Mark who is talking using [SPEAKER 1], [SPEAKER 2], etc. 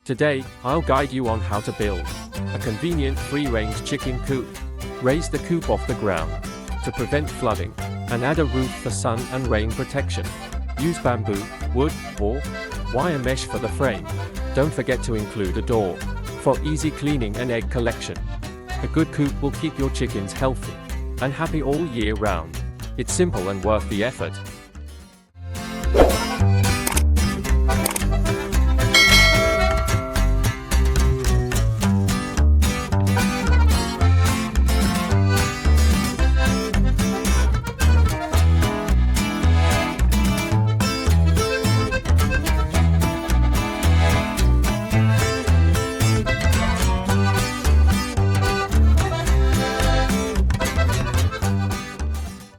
[SPEAKER 1] Today, I'll guide you on how to build a convenient free-range chicken coop. Raise the coop off the ground to prevent flooding and add a roof for sun and rain protection. Use bamboo, wood, or wire mesh for the frame. Don't forget to include a door for easy cleaning and egg collection. A good coop will keep your chickens healthy and happy all year round. It's simple and worth the effort.